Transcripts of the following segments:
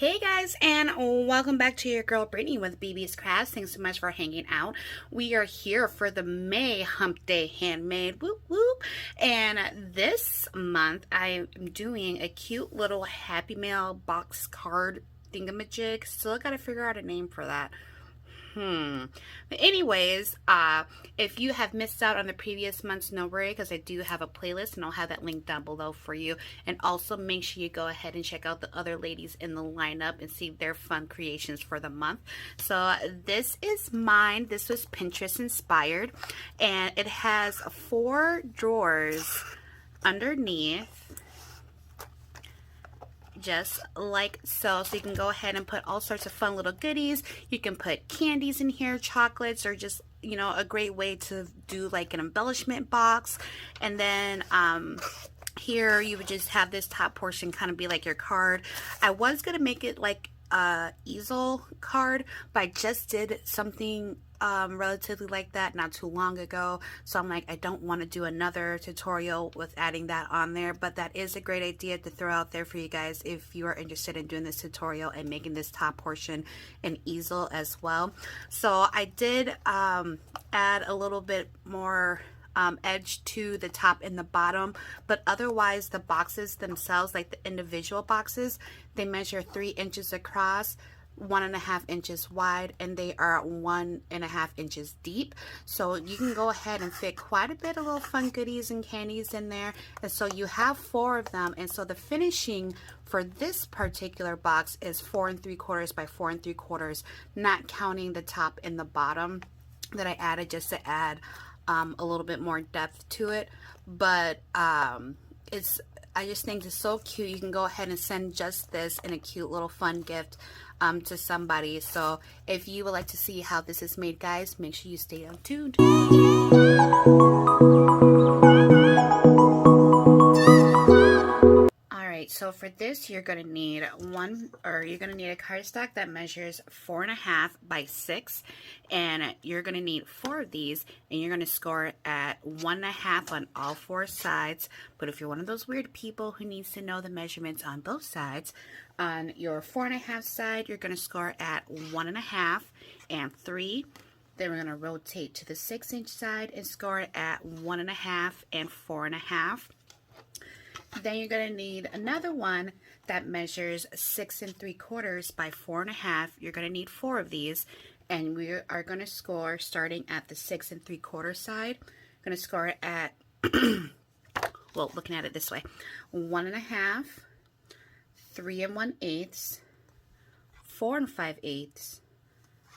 Hey guys, and welcome back to your girl Brittany with BB's Crafts. Thanks so much for hanging out. We are here for the May Hump Day Handmade, whoop whoop. And this month I am doing a cute little Happymail box card thingamajig. Still gotta figure out a name for that. But anyways, if you have missed out on the previous months, no worry, because I do have a playlist and I'll have that link down below for you. And also make sure you go ahead and check out the other ladies in the lineup and see their fun creations for the month. So this is mine. This was Pinterest inspired, and it has 4 drawers underneath, just like so. So you can go ahead and put all sorts of fun little goodies. You can put candies in here, chocolates, or just, you know, a great way to do like an embellishment box. And then here you would just have this top portion kind of be like your card. I was gonna make it like a easel card, but I just did something relatively like that not too long ago, so I'm like, I don't want to do another tutorial with adding that on there, but that is a great idea to throw out there for you guys if you are interested in doing this tutorial and making this top portion an easel as well. So I did add a little bit more edge to the top and the bottom, but otherwise the boxes themselves, like the individual boxes, they measure 3 inches across, 1.5 inches wide, and they are 1.5 inches deep. So you can go ahead and fit quite a bit of little fun goodies and candies in there. And so you have 4 of them, and so the finishing for this particular box is 4 3/4 by 4 3/4, not counting the top and the bottom that I added just to add a little bit more depth to it. But I just think it's so cute. You can go ahead and send just this in a cute little fun gift to somebody. So if you would like to see how this is made, guys, make sure you stay tuned. So for this, you're going to need a cardstock that measures 4.5 by 6, and you're going to need 4 of these, and you're going to score at 1.5 on all 4 sides. But if you're one of those weird people who needs to know the measurements on both sides, on your 4.5 side, you're going to score at 1.5 and 3. Then we're going to rotate to the 6-inch side and score it at 1.5 and 4.5. Then you're going to need another one that measures 6 3/4 by 4.5. You're going to need 4 of these, and we are going to score starting at the 6 3/4 side. I'm going to score it at, well, looking at it this way, 1.5, 3 1/8, 4 5/8,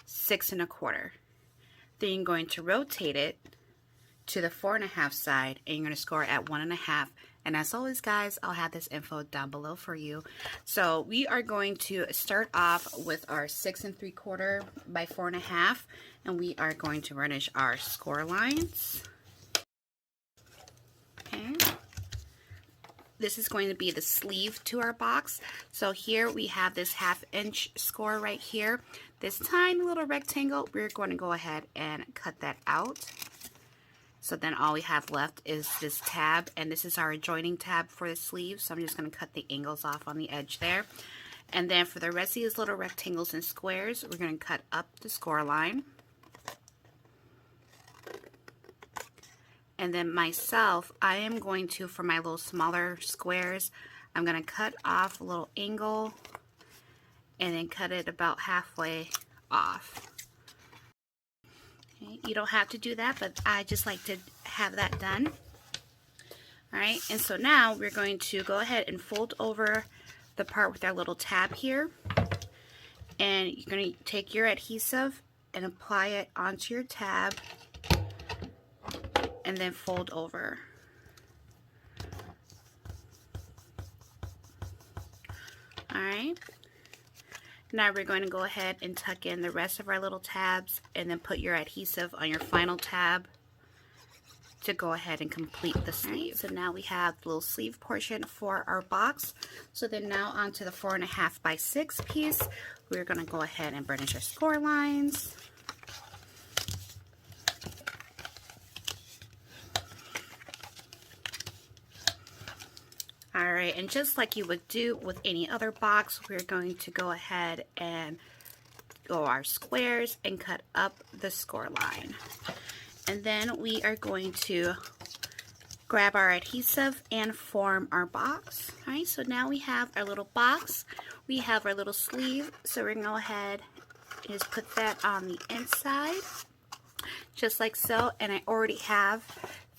6 1/4. Then you're going to rotate it to the 4.5 side, and you're going to score at 1.5. And as always, guys, I'll have this info down below for you. So we are going to start off with our 6 3/4 by 4.5, and we are going to burnish our score lines. Okay. This is going to be the sleeve to our box. So here we have this 1/2 inch score right here. This tiny little rectangle, we're going to go ahead and cut that out. So then all we have left is this tab, and this is our adjoining tab for the sleeve. So I'm just going to cut the angles off on the edge there. And then for the rest of these little rectangles and squares, we're going to cut up the score line. And then myself, I am going to, for my little smaller squares, I'm going to cut off a little angle and then cut it about halfway off. Okay, you don't have to do that, but I just like to have that done. Alright, and so now we're going to go ahead and fold over the part with our little tab here. And you're going to take your adhesive and apply it onto your tab and then fold over. Alright. Now we're going to go ahead and tuck in the rest of our little tabs and then put your adhesive on your final tab to go ahead and complete the sleeve. So now we have the little sleeve portion for our box. So then now onto the 4.5 by 6 piece, we're going to go ahead and burnish our score lines. All right, and just like you would do with any other box, we're going to go ahead and go our squares and cut up the score line. And then we are going to grab our adhesive and form our box. All right, so now we have our little box. We have our little sleeve, so we're gonna go ahead and just put that on the inside, just like so. And I already have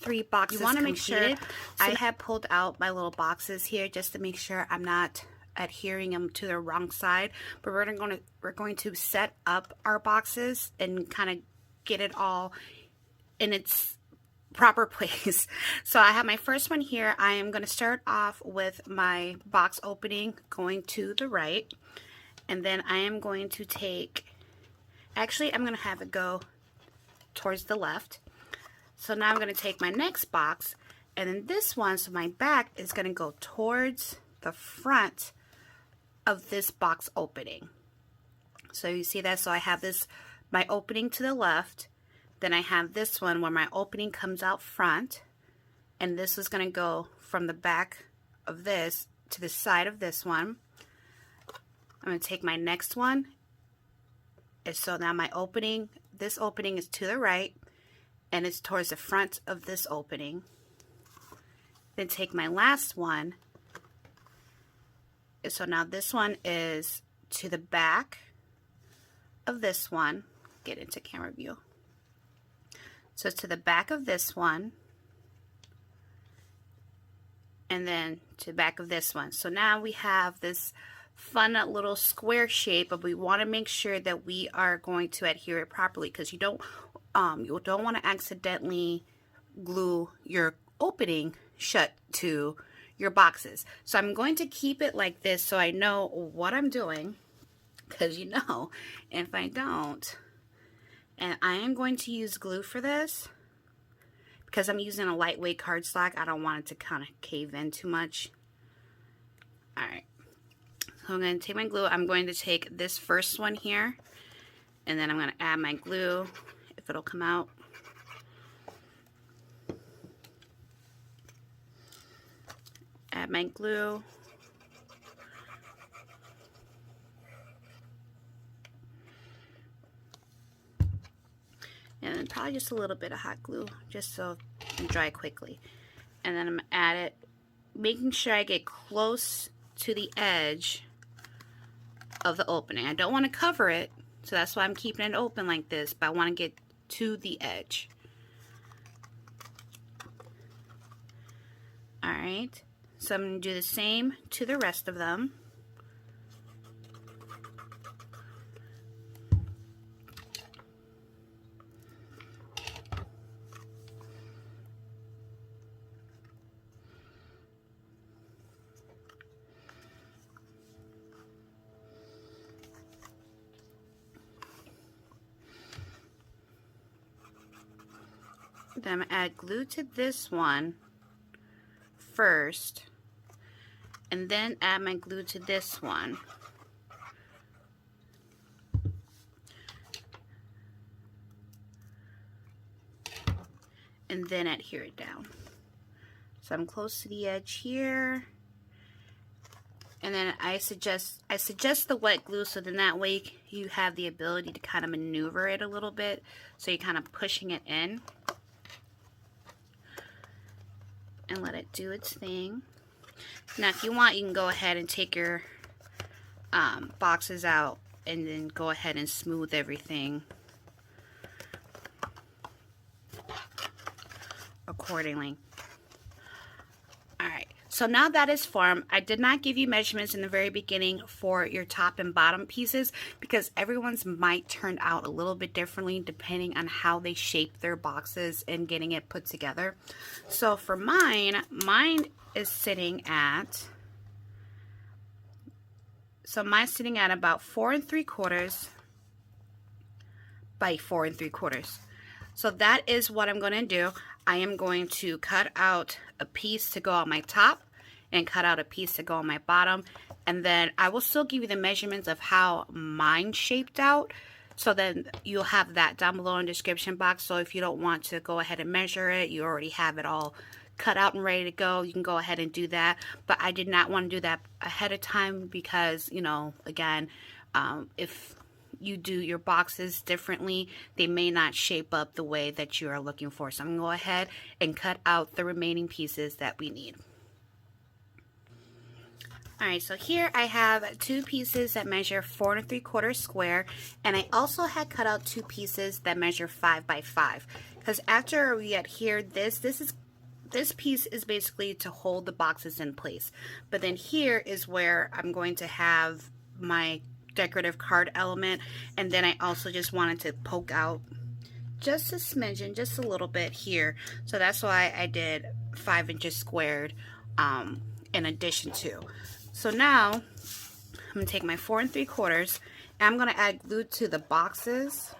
3 boxes. You want to make sure I have pulled out my little boxes here just to make sure I'm not adhering them to the wrong side. But we're going to set up our boxes and kind of get it all in its proper place. So I have my first one here. I am going to start off with my box opening going to the right, and then I am going to take, actually I'm going to have it go towards the left. So now I'm going to take my next box, and then this one, so my back is going to go towards the front of this box opening. So you see that? So I have this, my opening to the left, then I have this one where my opening comes out front, and this is going to go from the back of this to the side of this one. I'm going to take my next one, and so now my opening, this opening is to the right, and it's towards the front of this opening. Then take my last one, and so now this one is to the back of this one. Get into camera view. So it's to the back of this one, and then to the back of this one. So now we have this fun little square shape, but we want to make sure that we are going to adhere it properly, because you don't want to accidentally glue your opening shut to your boxes. So I'm going to keep it like this so I know what I'm doing, because and if I don't. And I am going to use glue for this because I'm using a lightweight cardstock. I don't want it to kind of cave in too much. Alright, so I'm going to take my glue. I'm going to take this first one here, and then I'm going to add my glue, if it'll come out. Add my glue. And then probably just a little bit of hot glue, just so it can dry quickly. And then I'm going to add it, making sure I get close to the edge of the opening. I don't want to cover it, so that's why I'm keeping it open like this, but I want to get to the edge. Alright, so I'm going to do the same to the rest of them. Then I'm going to add glue to this one first, and then add my glue to this one. And then adhere it down. So I'm close to the edge here. And then I suggest the wet glue, so then that way you have the ability to kind of maneuver it a little bit, so you're kind of pushing it in. And let it do its thing. Now if you want, you can go ahead and take your boxes out and then go ahead and smooth everything accordingly. Alright, so now that is formed, I did not give you measurements in the very beginning for your top and bottom pieces because everyone's might turn out a little bit differently depending on how they shape their boxes and getting it put together. So for mine is sitting at, mine's sitting at about 4 3/4 by 4 3/4. So that is what I'm going to do. I am going to cut out a piece to go on my top and cut out a piece to go on my bottom, and then I will still give you the measurements of how mine shaped out, so then you'll have that down below in the description box. So if you don't want to go ahead and measure it, you already have it all cut out and ready to go, you can go ahead and do that. But I did not want to do that ahead of time because, you know, again, if you do your boxes differently, they may not shape up the way that you are looking for. So I'm going to go ahead and cut out the remaining pieces that we need. Alright, so here I have 2 pieces that measure 4 3/4 square, and I also had cut out 2 pieces that measure 5 by 5. Because after we adhered this piece is basically to hold the boxes in place. But then here is where I'm going to have my decorative card element, and then I also just wanted to poke out just a smidgen, just a little bit here. So that's why I did 5 inches squared in addition to. So now I'm going to take my 4 3/4 and I'm going to add glue to the boxes.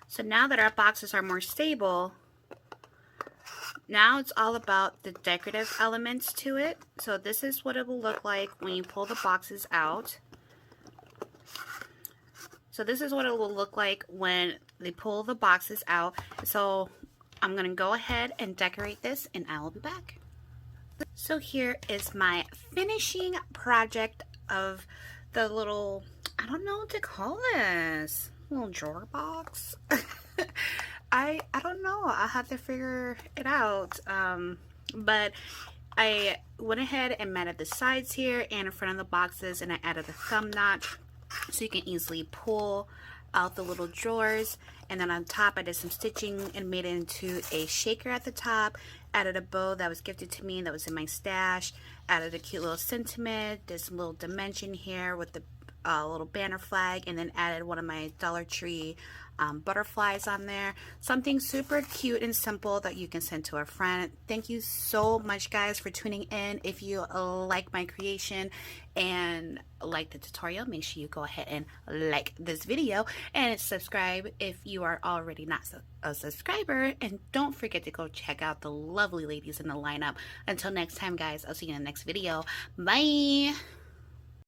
So now that our boxes are more stable, now it's all about the decorative elements to it. So this is what it will look like when you pull the boxes out. So this is what it will look like when they pull the boxes out. So I'm going to go ahead and decorate this and I will be back. So here is my finishing project of the little, I don't know what to call this, little drawer box. I don't know. I'll have to figure it out. But I went ahead and matted the sides here and in front of the boxes, and I added the thumb notch so you can easily pull out the little drawers. And then on top I did some stitching and made it into a shaker at the top. Added a bow that was gifted to me that was in my stash. Added a cute little sentiment. Did some little dimension here with the little banner flag, and then added one of my Dollar Tree butterflies on there. Something super cute and simple that you can send to a friend. Thank you so much, guys, for tuning in. If you like my creation and like the tutorial, make sure you go ahead and like this video and subscribe if you are already not a subscriber, and don't forget to go check out the lovely ladies in the lineup. Until next time, guys, I'll see you in the next video. Bye.